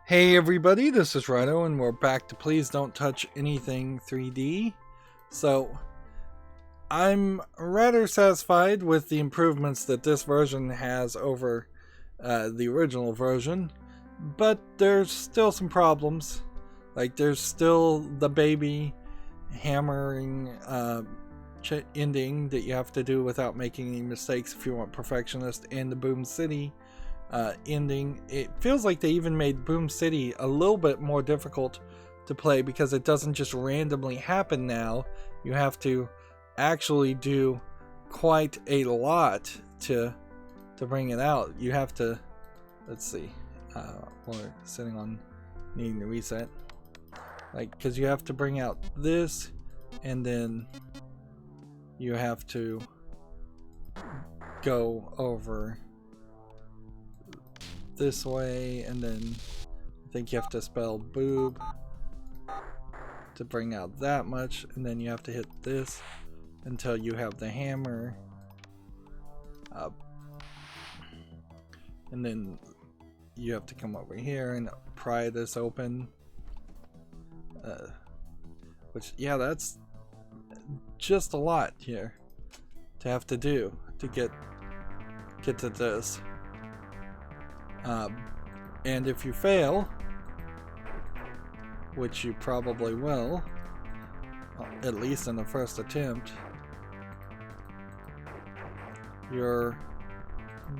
Hey everybody, this is Rydo and we're back to Please Don't Touch Anything 3D. So, I'm rather satisfied with the improvements that this version has over the original version, but there's still some problems. Like, there's still the baby hammering ending that you have to do without making any mistakes if you want perfectionist, and the Boom City ending. It feels like they even made Boom City a little bit more difficult to play because it doesn't just randomly happen now. You have to actually do quite a lot to bring it out. You have to, let's see, we're sitting on needing to reset, like, because you have to bring out this, and then you have to go over this way, and then I think you have to spell boob to bring out that much, and then you have to hit this until you have the hammer up, and then you have to come over here and pry this open, which, yeah, that's just a lot here to have to do to get to this. And if you fail, which you probably will, at least in the first attempt, you're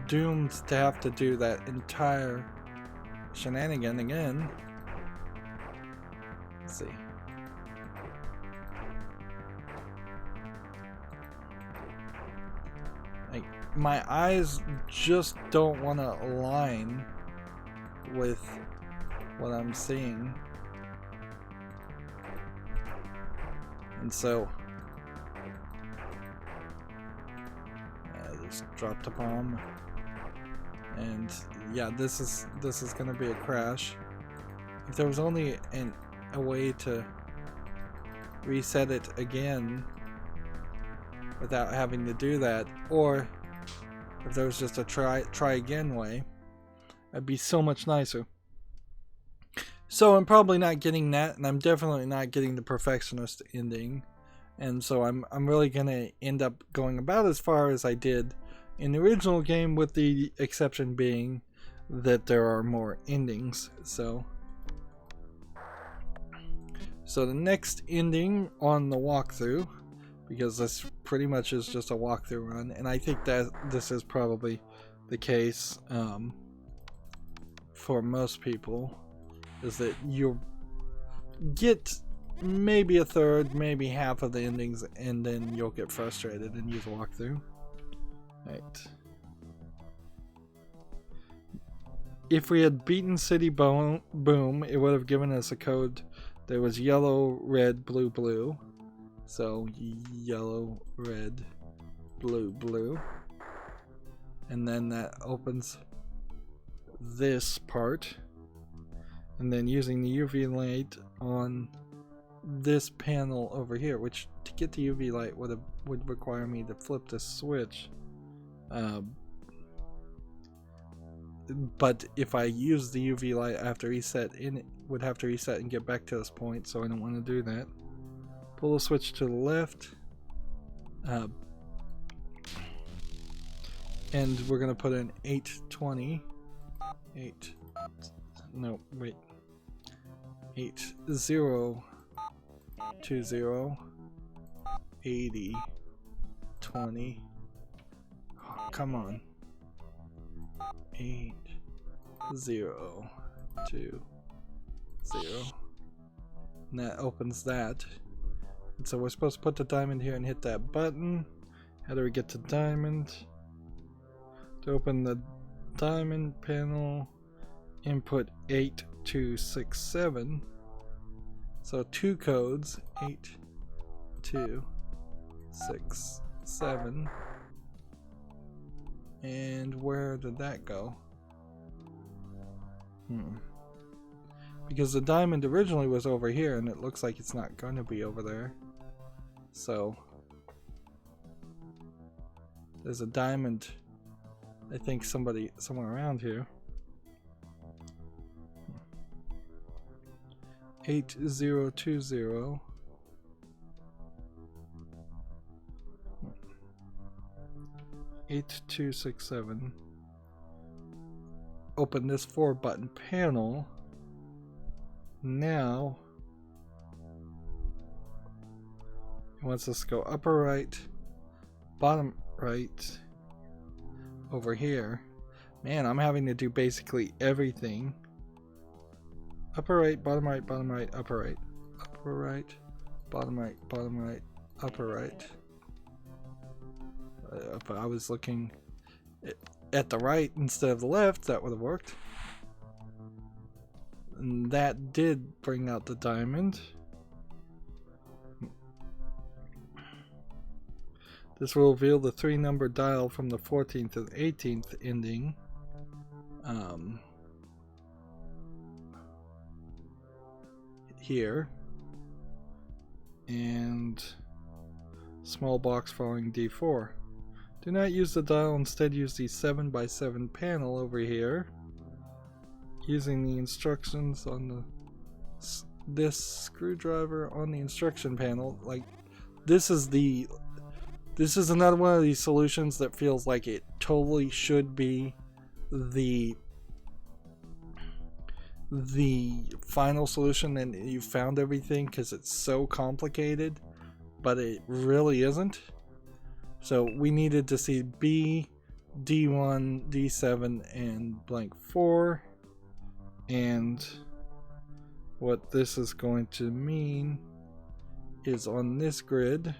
doomed to have to do that entire shenanigan again. Let's see. Like, my eyes just don't want to align with what I'm seeing, and so I just dropped a bomb, and yeah, this is gonna be a crash. If there was only a way to reset it again without having to do that, or if there was just a try again way, that'd be so much nicer. So I'm probably not getting that, and I'm definitely not getting the perfectionist ending, and so I'm really gonna end up going about as far as I did in the original game, with the exception being that there are more endings. So the next ending on the walkthrough, because this pretty much is just a walkthrough run, and I think that this is probably the case for most people, is that you get maybe a third, maybe half of the endings, and then you'll get frustrated and use a walkthrough. Right. If we had beaten City Boom, it would have given us a code that was yellow, red, blue, blue. So yellow, red, blue, blue, and then that opens this part, and then using the UV light on this panel over here, which to get the UV light would require me to flip the switch, but if I use the UV light after reset, it would have to reset and get back to this point, so I don't want to do that. Pull the switch to the left, and we're going to put in 820, 8020, 80, 20, oh, come on, 8020, and that opens that. And so we're supposed to put the diamond here and hit that button. How do we get to diamond? To open the diamond panel, input 8267. So two codes, 8267. And where did that go? Because the diamond originally was over here, and it looks like it's not going to be over there. So there's a diamond, I think, somewhere around here. 8020. $8267. Open this 4-button panel. Now it wants us to go upper right, bottom right, over here. Man, I'm having to do basically everything. Upper right, bottom right, upper right, upper right, bottom right, upper right. If I was looking at the right instead of the left, that would have worked. And that did bring out the diamond. This will reveal the 3-number dial from the 14th and 18th ending. Here. And small box following D4. Do not use the dial, instead use the 7x7 panel over here. Using the instructions on this screwdriver on the instruction panel. Like, this is another one of these solutions that feels like it totally should be the final solution and you found everything because it's so complicated, but it really isn't. So we needed to see B, D1, D7, and blank 4. And what this is going to mean is on this grid,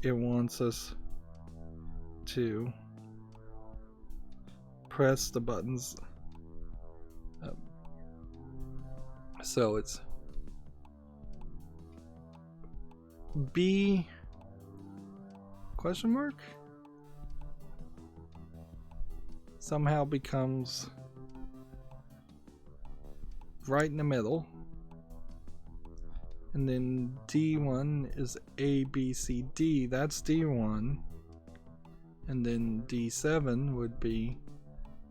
it wants us to press the buttons. So it's B question mark somehow becomes right in the middle, and then D1 is A, B, C, D. That's D1, and then D7 would be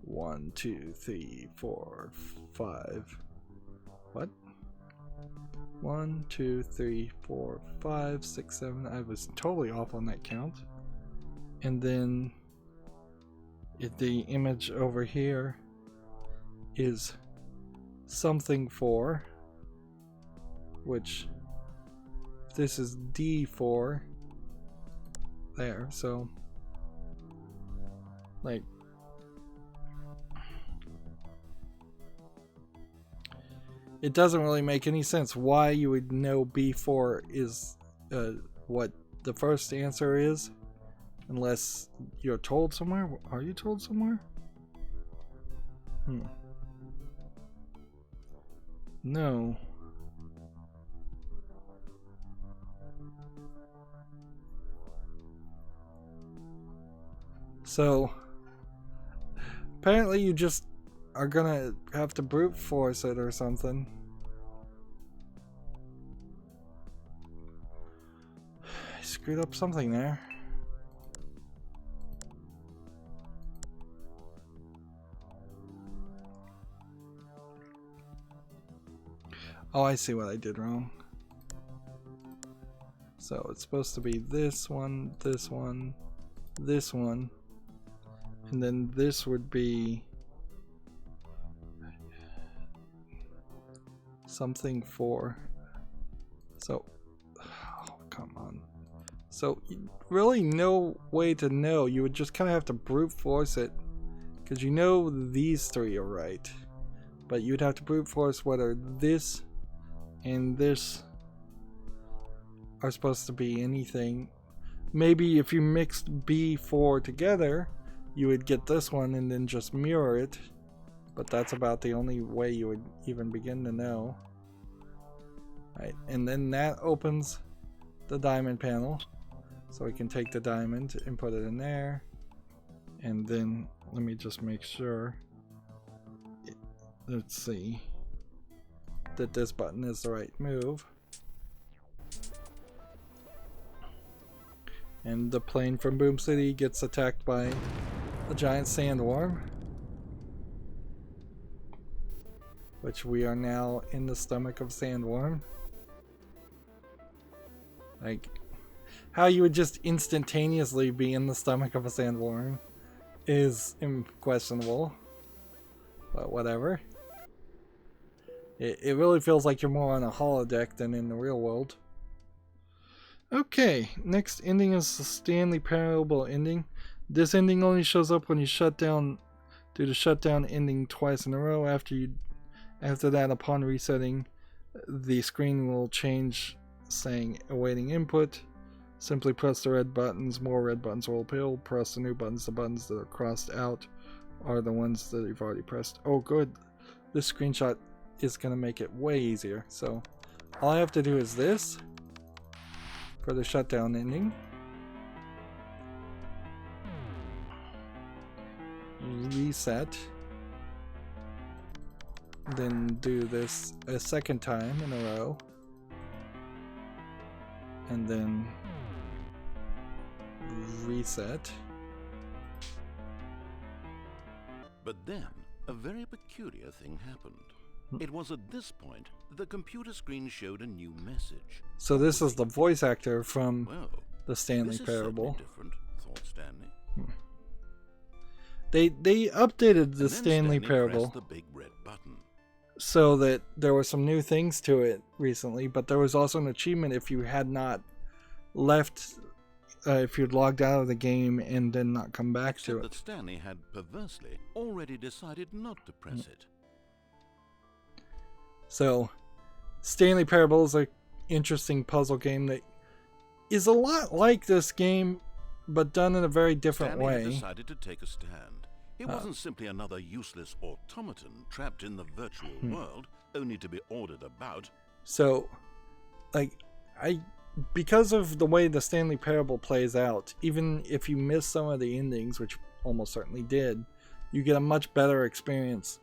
1, 2, 3, 4, 5. What? 1, 2, 3, 4, 5, 6, 7. I was totally off on that count. And then the image over here is something 4, which this is D4 there. So like it doesn't really make any sense why you would know B4 is what the first answer is, unless you're told somewhere. Are you told somewhere? No. So apparently you just are gonna have to brute force it or something. I screwed up something there. Oh, I see what I did wrong. So it's supposed to be this one, this one, this one, and then this would be something 4. So, oh, come on. So really no way to know. You would just kind of have to brute force it, because you know these 3 are right, but you'd have to brute force whether this and this are supposed to be anything. Maybe if you mixed B4 together, you would get this one and then just mirror it, but that's about the only way you would even begin to know. Right, and then that opens the diamond panel, so we can take the diamond and put it in there. And then let me just make sure, let's see, that this button is the right move. And the plane from Boom City gets attacked by a giant sandworm. which we are now in the stomach of Sandworm. Like, how you would just instantaneously be in the stomach of a Sandworm is questionable, but whatever. It really feels like you're more on a holodeck than in the real world. Okay, next ending is the Stanley Parable ending. This ending only shows up when you shut down, do the shutdown ending twice in a row. After that, upon resetting, the screen will change, saying awaiting input. Simply press the red buttons. More red buttons will appear. Press the new buttons. The buttons that are crossed out are the ones that you've already pressed. Oh, good. This screenshot is going to make it way easier. So all I have to do is this for the shutdown ending. Reset. Then do this a second time in a row. And then reset. But then a very peculiar thing happened. It was at this point that the computer screen showed a new message. So this is the voice actor from the Stanley Parable. Different, thought Stanley. They updated the Stanley Parable the big red button. So that there were some new things to it recently, but there was also an achievement if you had not left, if you'd logged out of the game and then not come back to it. That Stanley had perversely already decided not to press it. So, Stanley Parable is an interesting puzzle game that is a lot like this game, but done in a very different way. Stanley decided to take a stand. It wasn't simply another useless automaton trapped in the virtual world, only to be ordered about. So, like, because of the way the Stanley Parable plays out, even if you miss some of the endings, which almost certainly did, you get a much better experience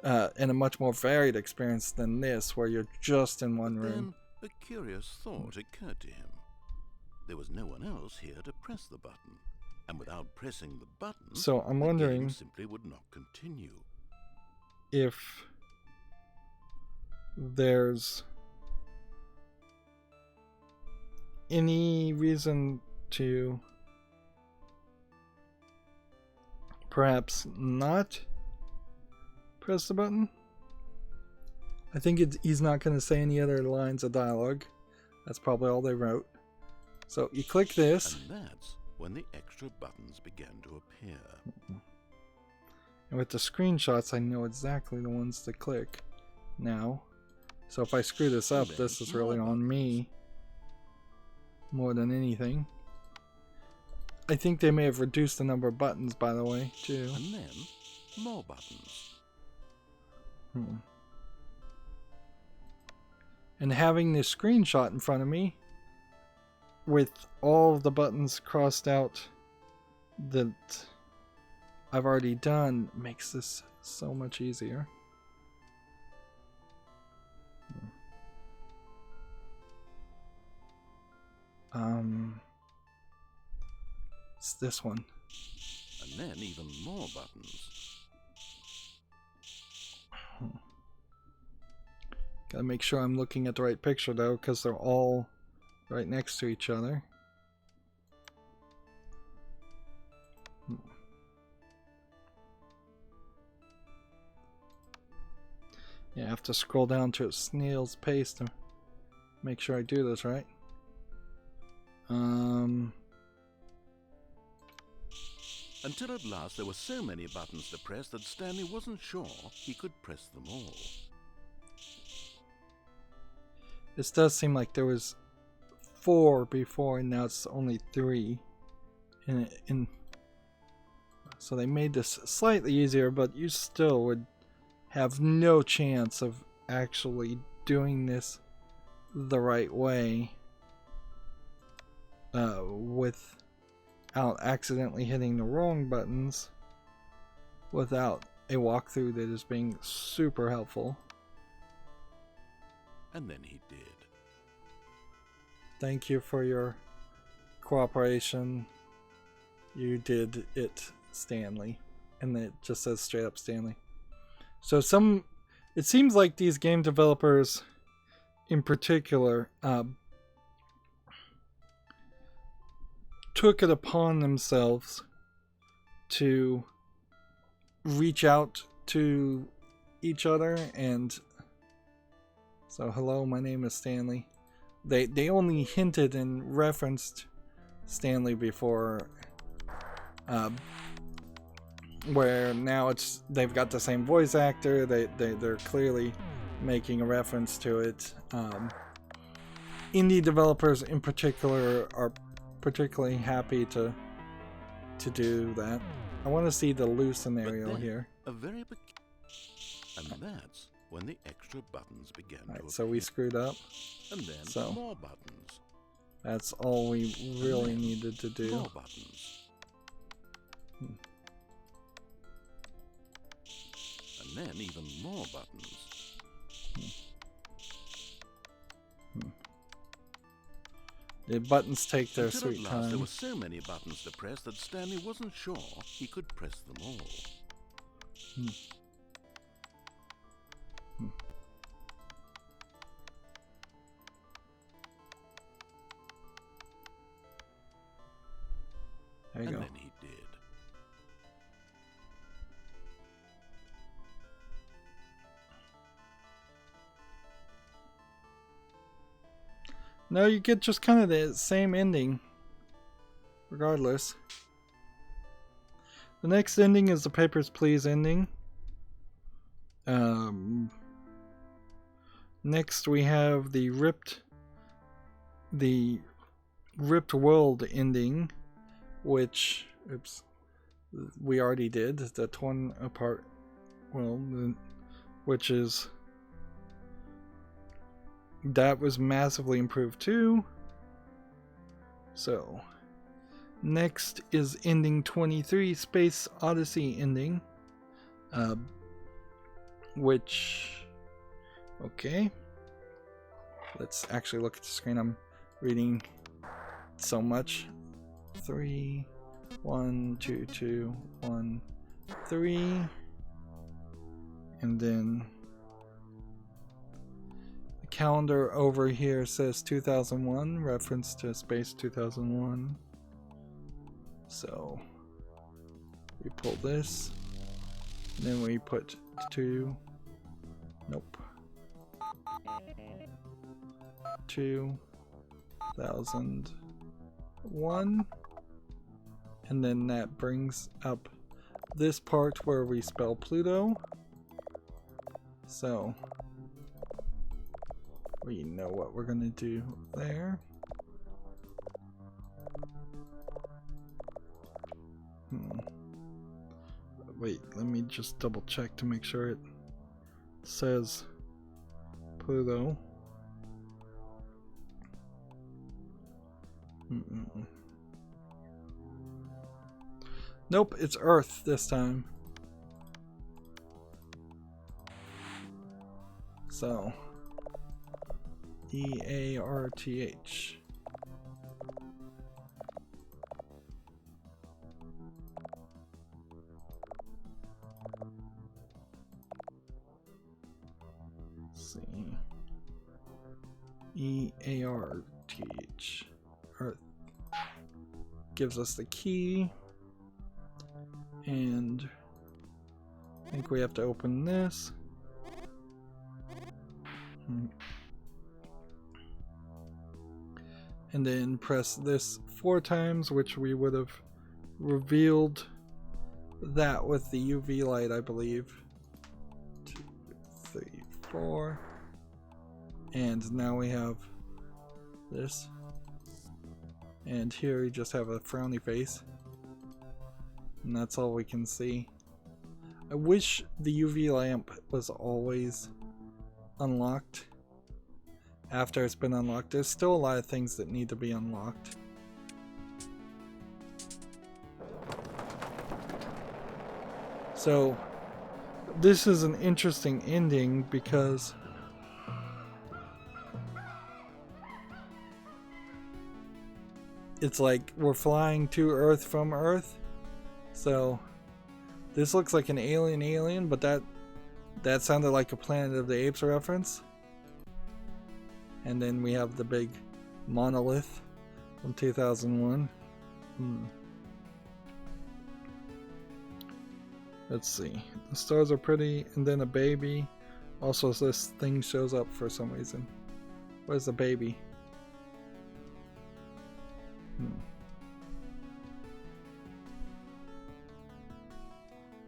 and a much more varied experience than this, where you're just in one room. Then a curious thought occurred to him. There was no one else here to press the button. And without pressing the button, so I'm wondering, the game simply would not continue. If there's any reason to perhaps not press the button. I think he's not going to say any other lines of dialogue. That's probably all they wrote. So you click this. And that's when the extra buttons began to appear. And with the screenshots, I know exactly the ones to click now. So if I screw this up, this is really on me more than anything. I think they may have reduced the number of buttons, by the way, too. And then more buttons. And having this screenshot in front of me with all of the buttons crossed out that I've already done makes this so much easier. It's this one. And then even more buttons. Gotta make sure I'm looking at the right picture though, because they're all right next to each other. Yeah, I have to scroll down to a snail's pace to make sure I do this right. Until at last there were so many buttons to press that Stanley wasn't sure he could press them all. This does seem like there was 4 before and now it's only 3. So they made this slightly easier, but you still would have no chance of actually doing this the right way without accidentally hitting the wrong buttons without a walkthrough that is being super helpful. And then he did. Thank you for your cooperation. You did it, Stanley. And it just says straight up Stanley. So some it seems like these game developers in particular took it upon themselves to reach out to each other. And so, hello, my name is Stanley. They only hinted and referenced Stanley before, where now they've got the same voice actor. They're clearly making a reference to it. Indie developers in particular are particularly happy to do that. I want to see the Lou scenario here. And that's when the extra buttons began to appear. So we screwed up. And then more buttons. That's all we really needed to do. More buttons. And then even more buttons. The buttons take their Until sweet at last time. There were so many buttons to press that Stanley wasn't sure he could press them all. There you go. And then he did. No, you get just kind of the same ending, regardless. The next ending is the Papers, Please ending. Next we have the ripped world ending, which we already did. The torn apart world, which is. That was massively improved too. So, next is ending 23, Space Odyssey ending. Which, okay. Let's actually look at the screen. I'm reading so much. 3, 1, 2, 2, 1, 3. And then calendar over here says 2001, reference to Space 2001. So we pull this, and then we put 2. Nope. 2001, and then that brings up this part where we spell Pluto. So we know what we're gonna do there. Wait, let me just double check to make sure it says Pluto. Nope, it's Earth this time. So EARTH. See. EARTH. Earth. Gives us the key. And I think we have to open this. And then press this 4 times, which we would have revealed that with the UV light, I believe. 2, 3, 4. And now we have this. And here we just have a frowny face. And that's all we can see. I wish the UV lamp was always unlocked. After it's been unlocked, there's still a lot of things that need to be unlocked. So this is an interesting ending because it's like we're flying to Earth from Earth. So this looks like an alien, but that That sounded like a Planet of the Apes reference. And then we have the big monolith from 2001. Let's see. The stars are pretty, and then a baby. Also, this thing shows up for some reason. Where's the baby?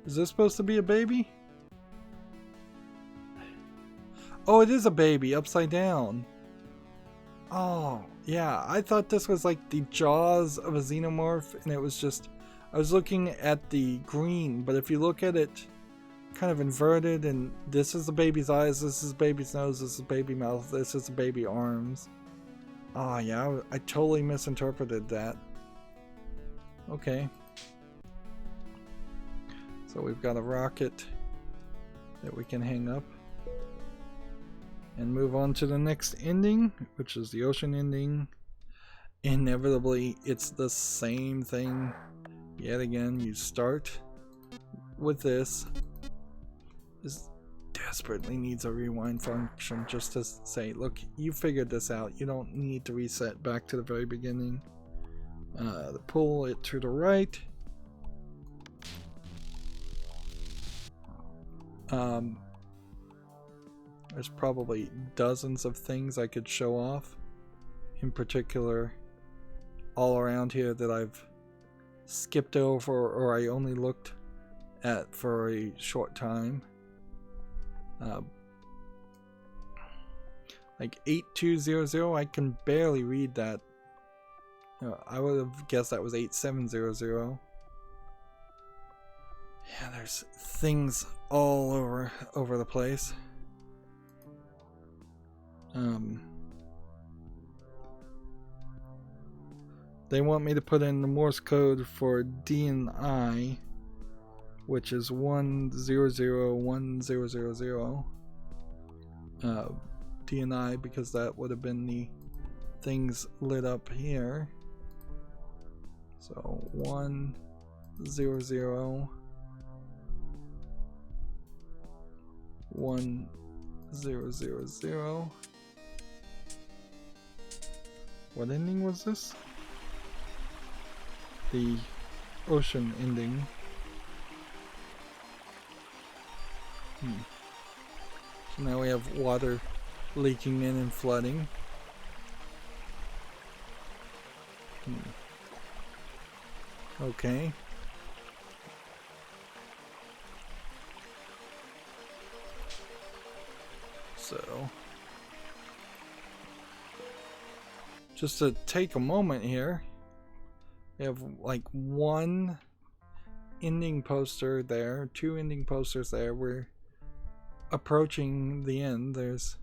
Is this supposed to be a baby? Oh, it is a baby, upside down. Oh, yeah. I thought this was like the jaws of a xenomorph, and it was just... I was looking at the green, but if you look at it kind of inverted, and this is the baby's eyes, this is the baby's nose, this is the baby mouth, this is the baby arms. Oh, yeah. I totally misinterpreted that. Okay. So we've got a rocket that we can hang up and move on to the next ending, which is the ocean ending. Inevitably, it's the same thing yet again. You start with this. This desperately needs a rewind function just to say, look, you figured this out. You don't need to reset back to the very beginning. Pull it to the right. There's probably dozens of things I could show off, in particular all around here that I've skipped over or I only looked at for a short time. Like 8200, I can barely read that. I would have guessed that was 8700. Yeah, there's things all over the place. They want me to put in the Morse code for D and I, which is 1001000. D and I, because that would have been the things lit up here. So 100 1000. What ending was this? The ocean ending. So now we have water leaking in and flooding. Okay. So, just to take a moment here, we have like one ending poster there, two ending posters there. We're approaching the end. There's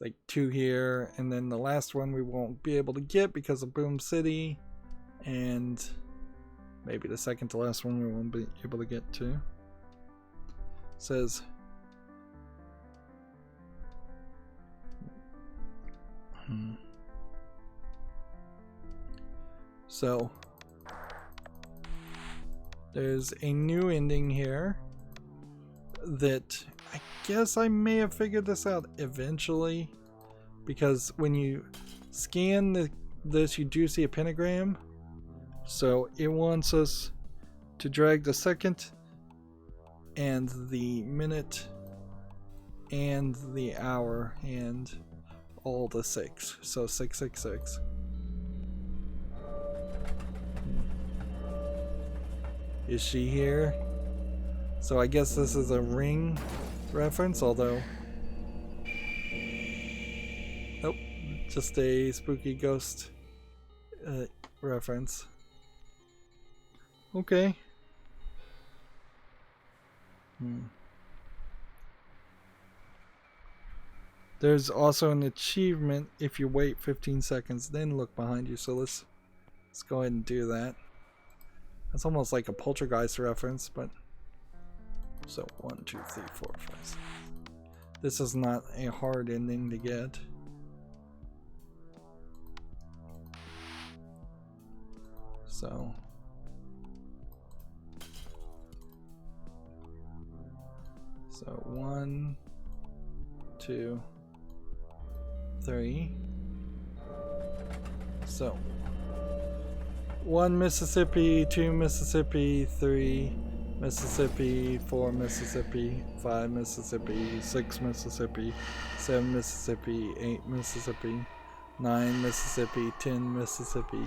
like two here, and then the last one we won't be able to get because of Boom City, and maybe the second to last one we won't be able to get to. It says so there's a new ending here that I guess I may have figured this out eventually, because when you scan this you do see a pentagram, so it wants us to drag the second and the minute and the hour and all the 6, so 666. Is she here? So I guess this is a Ring reference, although nope, just a spooky ghost reference. Okay. There's also an achievement if you wait 15 seconds, then look behind you. So let's go ahead and do that. It's almost like a Poltergeist reference, but so 1, 2, 3, 4, 5, 6. This is not a hard ending to get. So So 1, 2, 3. So 1 Mississippi, 2 Mississippi, 3 Mississippi, 4 Mississippi, 5 Mississippi, 6 Mississippi, 7 Mississippi, 8 Mississippi, 9 Mississippi, 10 Mississippi,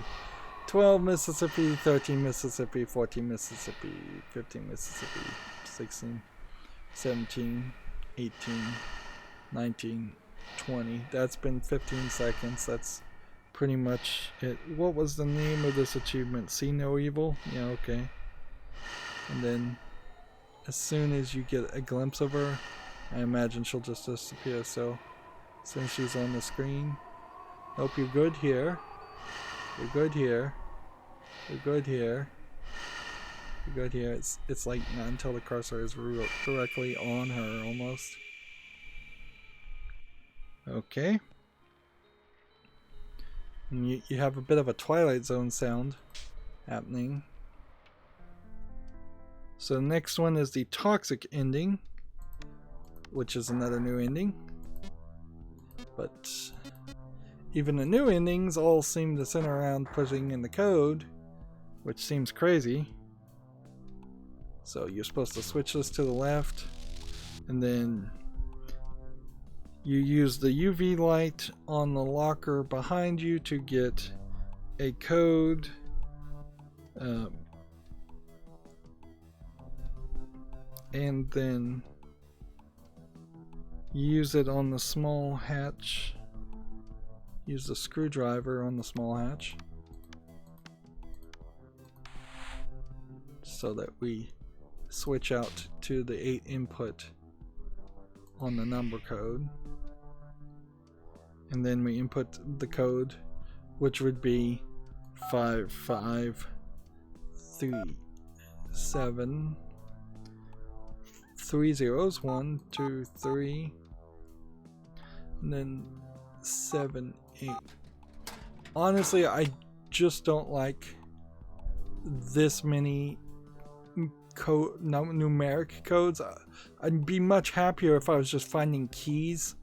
12 Mississippi, 13 Mississippi, 14 Mississippi, 15 Mississippi, 16, 17, 18, 19, 20. That's been 15 seconds. That's pretty much it. What was the name of this achievement? See no evil? Yeah, okay. And then as soon as you get a glimpse of her, I imagine she'll just disappear. So as soon as she's on the screen, nope, you're good here. You're good here. You're good here. You're good here. It's like not until the cursor is directly on her almost. Okay. And you have a bit of a Twilight Zone sound happening. So the next one is the toxic ending, which is another new ending. But even the new endings all seem to center around pushing in the code, which seems crazy. So you're supposed to switch this to the left, and then you use the UV light on the locker behind you to get a code. And then use it on the small hatch. Use the screwdriver on the small hatch so that we switch out to the 8 input on the number code. And then we input the code, which would be 5537. 3 zeros, 1, 2, 3, and then 7, 8. Honestly, I just don't like this many numeric codes. I'd be much happier if I was just finding keys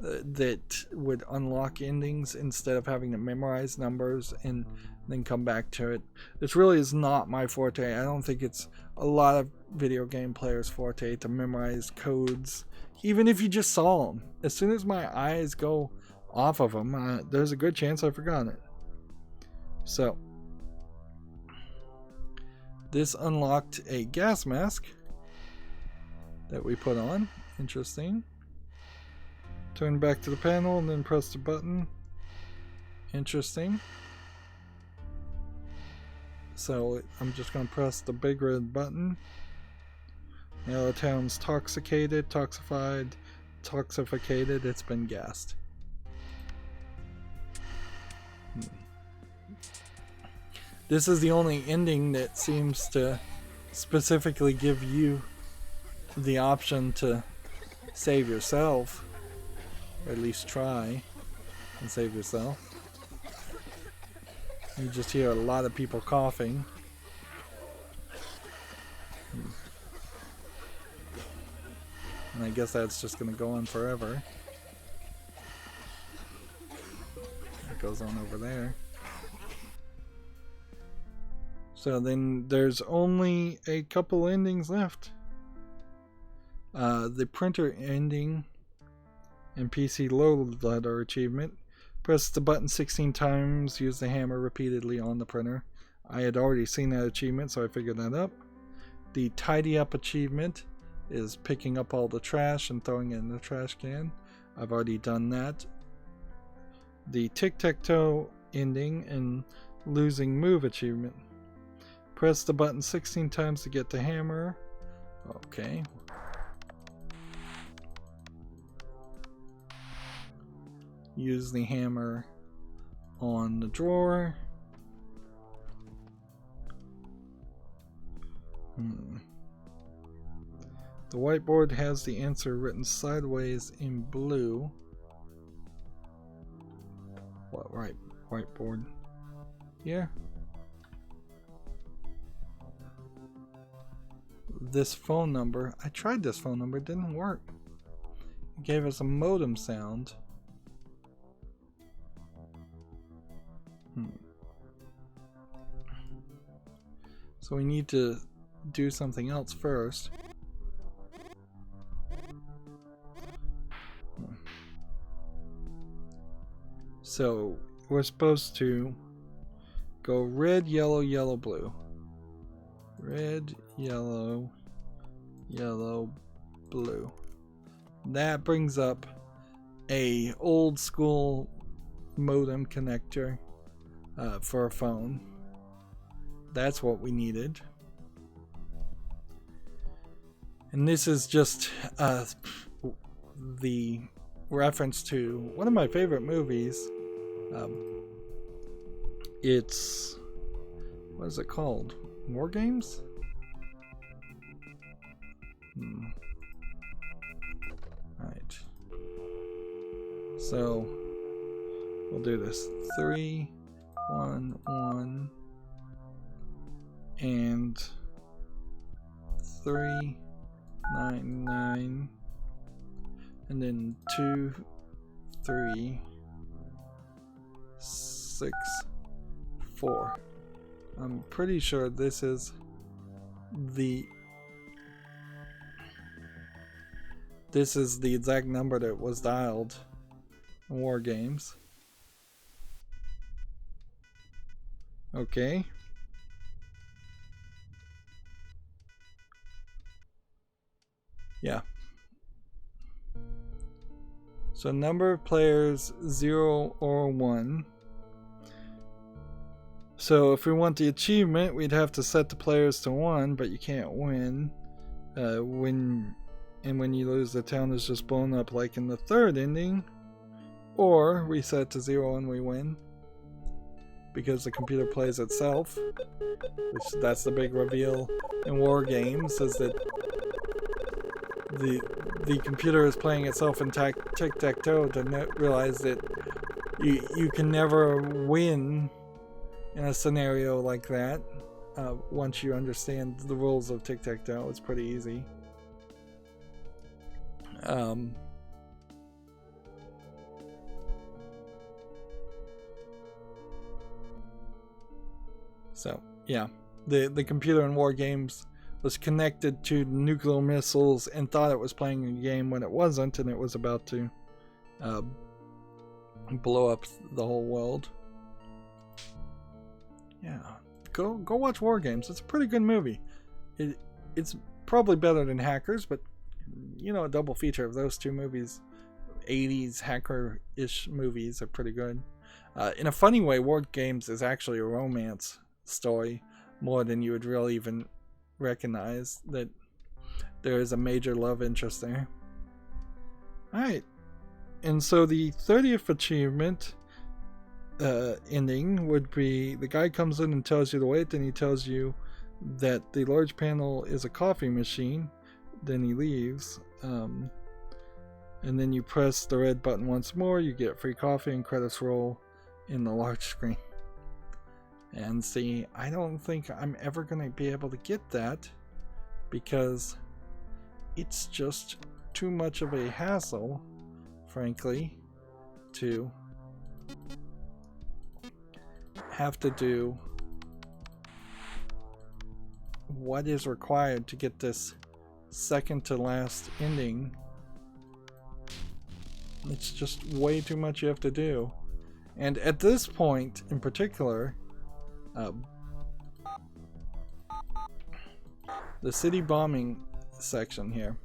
that would unlock endings instead of having to memorize numbers and then come back to it. This really is not my forte. I don't think it's a lot of video game players' forte to memorize codes, even if you just saw them. As soon as my eyes go off of them, there's a good chance I've forgotten it. So this unlocked a gas mask that we put on. Interesting. Turn back to the panel and then press the button. Interesting. So I'm just going to press the big red button. Now the town's toxicated, toxified, toxificated. It's been gassed. This is the only ending that seems to specifically give you the option to save yourself. Or at least try and save yourself. You just hear a lot of people coughing. And I guess that's just going to go on forever. It goes on over there. So then there's only a couple endings left. The printer ending and PC load letter achievement. Press the button 16 times, use the hammer repeatedly on the printer. I had already seen that achievement, so I figured that up. The tidy up achievement is picking up all the trash and throwing it in the trash can. I've already done that. The tic-tac-toe ending and losing move achievement. Press the button 16 times to get the hammer. Okay. Use the hammer on the drawer. The whiteboard has the answer written sideways in blue. What whiteboard? Here? this phone number. I tried this phone number, it didn't work. It gave us a modem sound. So we need to do something else first. So we're supposed to go red, yellow, yellow, blue. Red, yellow, yellow, blue. That brings up a old school modem connector for a phone. That's what we needed. And this is just the reference to one of my favorite movies. It's, what is it called? War Games? Right. So we'll do this. 3, 1, 1, and 3, 9, 9, and then 2, 3, 6, 4. I'm pretty sure this is the exact number that was dialed in War Games. Okay. Yeah. So number of players 0 or 1. So if we want the achievement, we'd have to set the players to 1, but you can't win. When you lose, the town is just blown up like in the third ending. Or we set to 0 and we win, because the computer plays itself. Which, that's the big reveal in War Games, is that the computer is playing itself in tic-tac-toe to realize that you can never win in a scenario like that. Once you understand the rules of tic-tac-toe, it's pretty easy. So yeah, the computer in War Games was connected to nuclear missiles and thought it was playing a game when it wasn't, and it was about to blow up the whole world. Yeah, go watch War Games. It's a pretty good movie. It's probably better than Hackers, but you know, a double feature of those two movies, 80s hacker-ish movies, are pretty good. In a funny way, War Games is actually a romance story more than you would really even recognize that there is a major love interest there. Alright, and so the 30th achievement ending would be the guy comes in and tells you to wait, then he tells you that the large panel is a coffee machine, then he leaves, and then you press the red button once more, you get free coffee, and credits roll in the large screen. And see, I don't think I'm ever going to be able to get that, because it's just too much of a hassle, frankly, to have to do what is required to get this second to last ending. It's just way too much you have to do. And at this point in particular, the city bombing section here,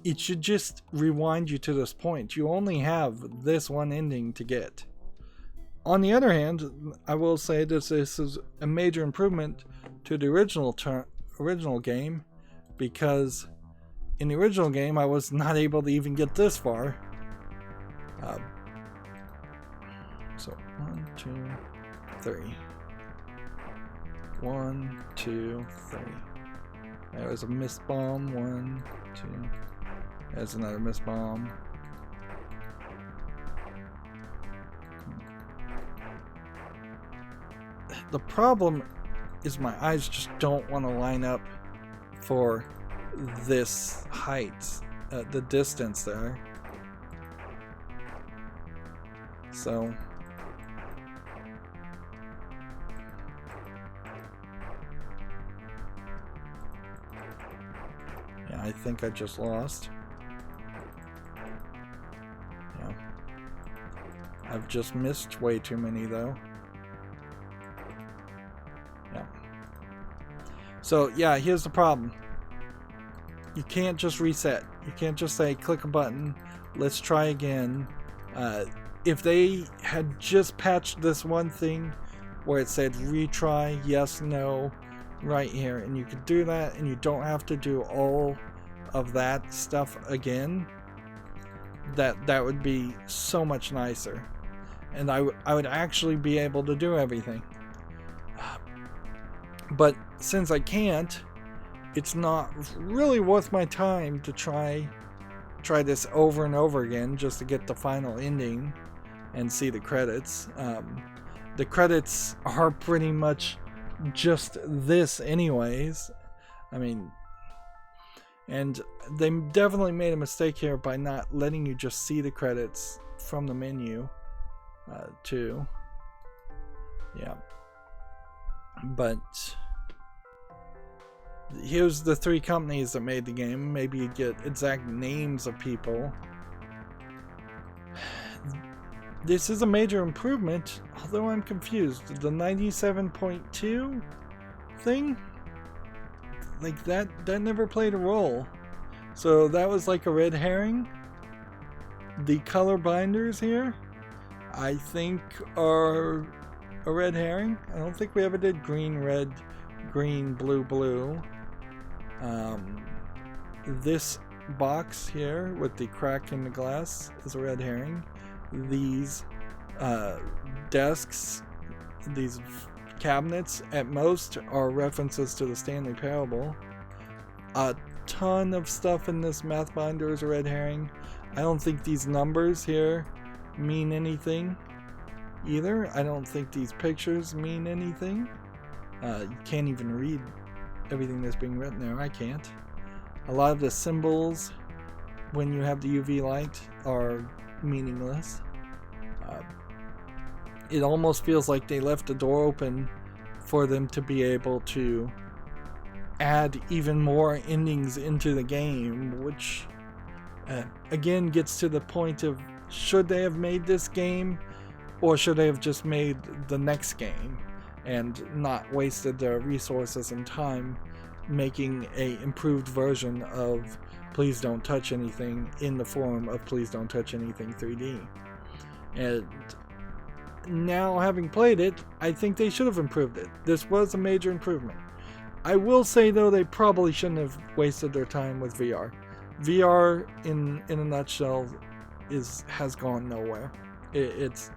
it should just rewind you to this point. You only have this one ending to get. On the other hand, I will say that this is a major improvement to the original game, because in the original game I was not able to even get this far. So 1, 2, 3. 1, 2, 3. There was a mist bomb. 1, 2. There's another mist bomb. The problem is my eyes just don't want to line up for this height, the distance there. So yeah, I think I just lost. Yeah, I've just missed way too many though. Yeah. So yeah, here's the problem. You can't just reset. You can't just say click a button, let's try again. If they had just patched this one thing where it said retry, yes, no, right here, and you could do that and you don't have to do all of that stuff again, that would be so much nicer. And I would actually be able to do everything. But since I can't, it's not really worth my time to try this over and over again just to get the final ending and see the credits. The credits are pretty much just this anyways. I mean, and they definitely made a mistake here by not letting you just see the credits from the menu too. Yeah. But here's the 3 companies that made the game. Maybe you get exact names of people. This is a major improvement, although I'm confused. The 97.2 thing? Like that never played a role. So that was like a red herring. The color binders here, I think, are a red herring. I don't think we ever did green, red, green, blue, blue. This box here with the crack in the glass is a red herring. These desks, these cabinets at most are references to the Stanley Parable. A ton of stuff in this math binder is a red herring. I don't think these numbers here mean anything either. I don't think these pictures mean anything. You can't even read everything that's being written there. I can't. A lot of the symbols when you have the UV light are meaningless. It almost feels like they left the door open for them to be able to add even more endings into the game, which again gets to the point of, should they have made this game, or should they have just made the next game and not wasted their resources and time making a improved version of Please Don't Touch Anything in the form of Please Don't Touch Anything 3D. And now, having played it, I think they should have improved it. This was a major improvement. I will say though, they probably shouldn't have wasted their time with VR. VR in a nutshell has gone nowhere. It's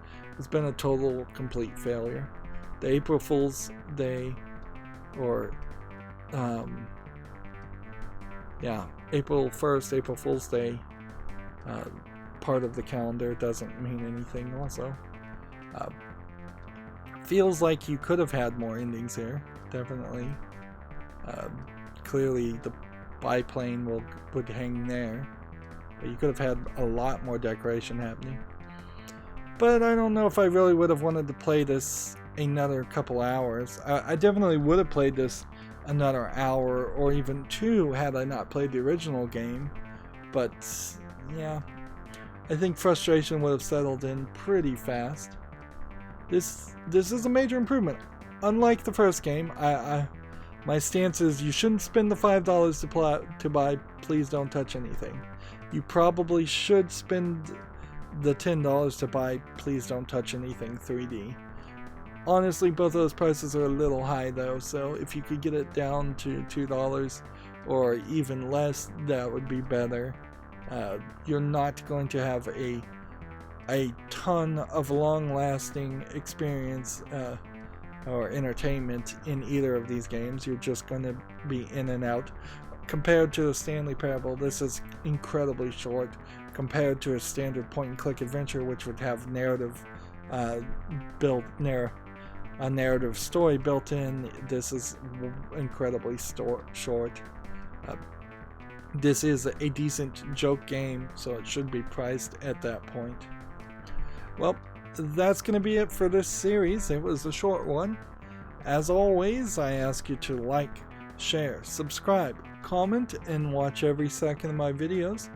been a total complete failure. The April Fool's Day, or April 1st, April Fool's Day part of the calendar doesn't mean anything also. Feels like you could have had more endings here, definitely. Clearly the biplane would hang there, but you could have had a lot more decoration happening. But I don't know if I really would have wanted to play this another couple hours. I definitely would have played this another hour or even 2 had I not played the original game. But yeah, I think frustration would have settled in pretty fast. This is a major improvement. Unlike the first game, my stance is you shouldn't spend the $5 to buy Please Don't Touch Anything. You probably should spend the $10 to buy Please Don't Touch Anything 3D. Honestly, both of those prices are a little high though, so if you could get it down to $2 or even less, that would be better. You're not going to have a ton of long-lasting experience or entertainment in either of these games. You're just going to be in and out. Compared to the Stanley Parable, this is incredibly short. Compared to a standard point-and-click adventure, which would have narrative a narrative story built in, this is incredibly short. This is a decent joke game, so it should be priced at that point. Well, that's going to be it for this series. It was a short one. As always, I ask you to like, share, subscribe, comment, and watch every second of my videos.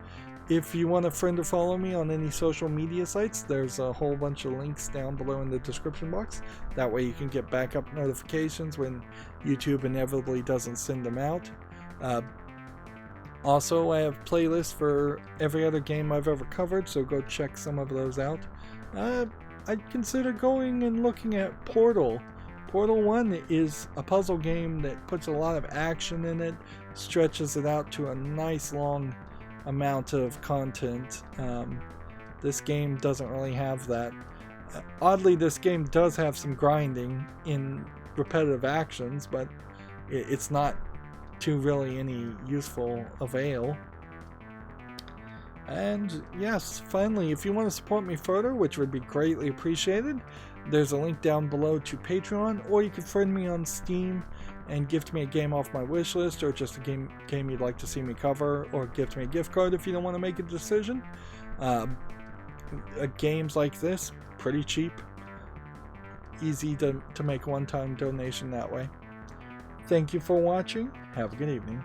If you want a friend to follow me on any social media sites, there's a whole bunch of links down below in the description box. That way you can get backup notifications when YouTube inevitably doesn't send them out. Also, I have playlists for every other game I've ever covered, so go check some of those out. I'd consider going and looking at Portal. Portal 1 is a puzzle game that puts a lot of action in it, stretches it out to a nice long amount of content. This game doesn't really have that. Oddly, this game does have some grinding in repetitive actions, but it's not to really any useful avail. And yes, finally, if you want to support me further, which would be greatly appreciated, there's a link down below to Patreon, or you can friend me on Steam and gift me a game off my wish list, or just a game you'd like to see me cover, or gift me a gift card if you don't want to make a decision. Games like this, pretty cheap. Easy to make a one-time donation that way. Thank you for watching. Have a good evening.